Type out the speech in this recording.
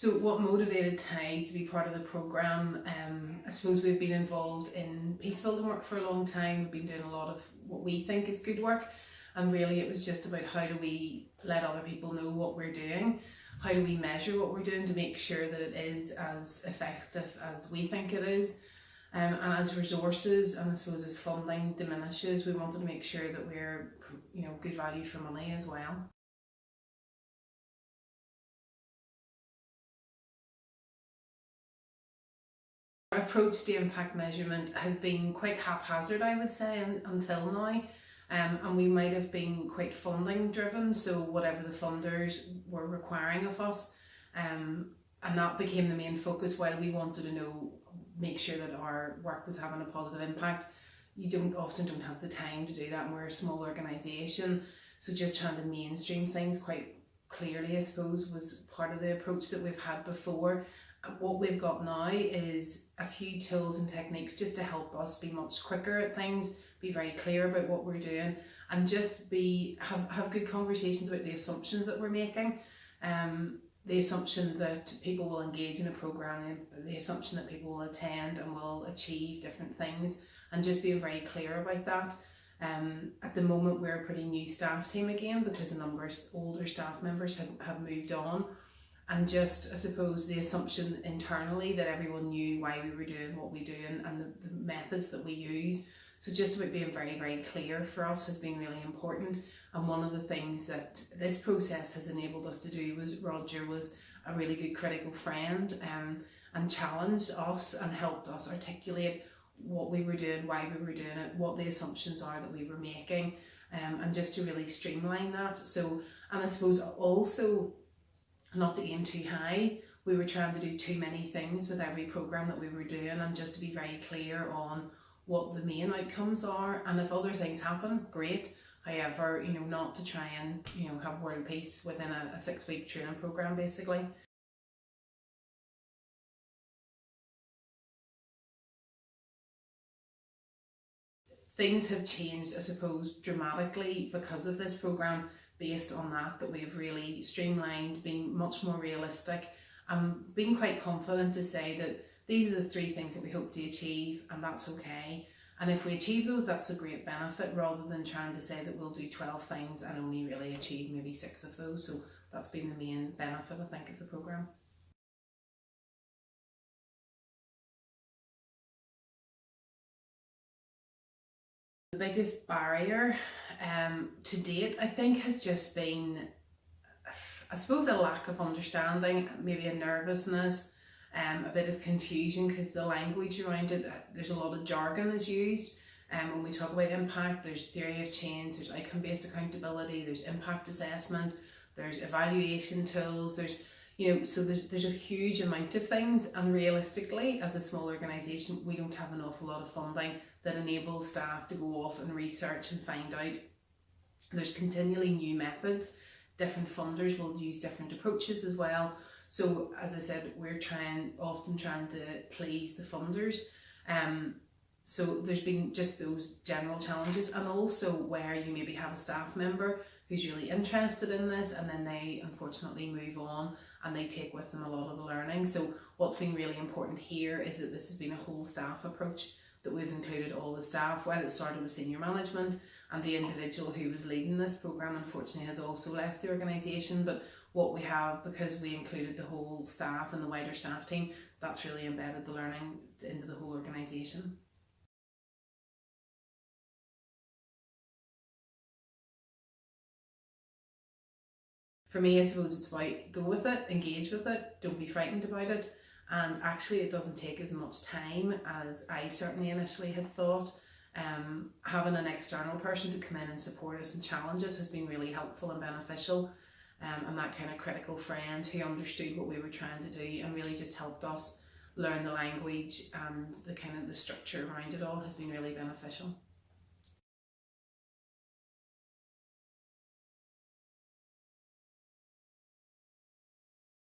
So what motivated TIDES to be part of the programme? I suppose we've been involved in peace building work for a long time. We've been doing a lot of what we think is good work, and really it was just about how do we let other people know what we're doing, how do we measure what we're doing to make sure that it is as effective as we think it is. And as resources and I suppose as funding diminishes, we wanted to make sure that we're good value for money as well. Our approach to impact measurement has been quite haphazard, I would say, until now. And we might have been quite funding driven, so whatever the funders were requiring of us, and that became the main focus. While we wanted to make sure that our work was having a positive impact, you often don't have the time to do that, and we're a small organisation, so just trying to mainstream things quite clearly, I suppose, was part of the approach that we've had before. What we've got now is a few tools and techniques just to help us be much quicker at things, be very clear about what we're doing, and just have good conversations about the assumptions that we're making. The assumption that people will engage in a programme, the assumption that people will attend and will achieve different things, and just being very clear about that. At the moment we're a pretty new staff team again because a number of older staff members have moved on. And just, I suppose, the assumption internally that everyone knew why we were doing what we do and the methods that we use. So just about being very, very clear for us has been really important. And one of the things that this process has enabled us to do was Roger was a really good critical friend and challenged us and helped us articulate what we were doing, why we were doing it, what the assumptions are that we were making, and just to really streamline that. So, and I suppose also, not to aim too high, we were trying to do too many things with every programme that we were doing, and just to be very clear on what the main outcomes are, and if other things happen, great. However, not to try and have world peace within a 6-week training programme basically. Things have changed, I suppose, dramatically because of this programme, based on that we've really streamlined, being much more realistic, and being quite confident to say that these are the 3 things that we hope to achieve, and that's okay. And if we achieve those, that's a great benefit, rather than trying to say that we'll do 12 things and only really achieve maybe 6 of those. So that's been the main benefit, I think, of the programme. The biggest barrier to date, I think, has just been, I suppose, a lack of understanding, maybe a nervousness, a bit of confusion because the language around it, there's a lot of jargon is used. When we talk about impact, there's theory of change, there's outcome-based accountability, there's impact assessment, there's evaluation tools, so there's a huge amount of things, and realistically, as a small organisation, we don't have an awful lot of funding that enables staff to go off and research and find out. There's continually new methods, different funders will use different approaches as well. So as I said, we're often trying to please the funders. So there's been just those general challenges, and also where you maybe have a staff member who's really interested in this, and then they unfortunately move on and they take with them a lot of the learning. So what's been really important here is that this has been a whole staff approach, that we've included all the staff. Well, it started with senior management, and the individual who was leading this programme unfortunately has also left the organisation, but what we have, because we included the whole staff and the wider staff team, that's really embedded the learning into the whole organisation. For me, I suppose it's about go with it, engage with it, don't be frightened about it, and actually it doesn't take as much time as I certainly initially had thought. Having an external person to come in and support us and challenge us has been really helpful and beneficial, and that kind of critical friend who understood what we were trying to do and really just helped us learn the language and the structure around it all has been really beneficial.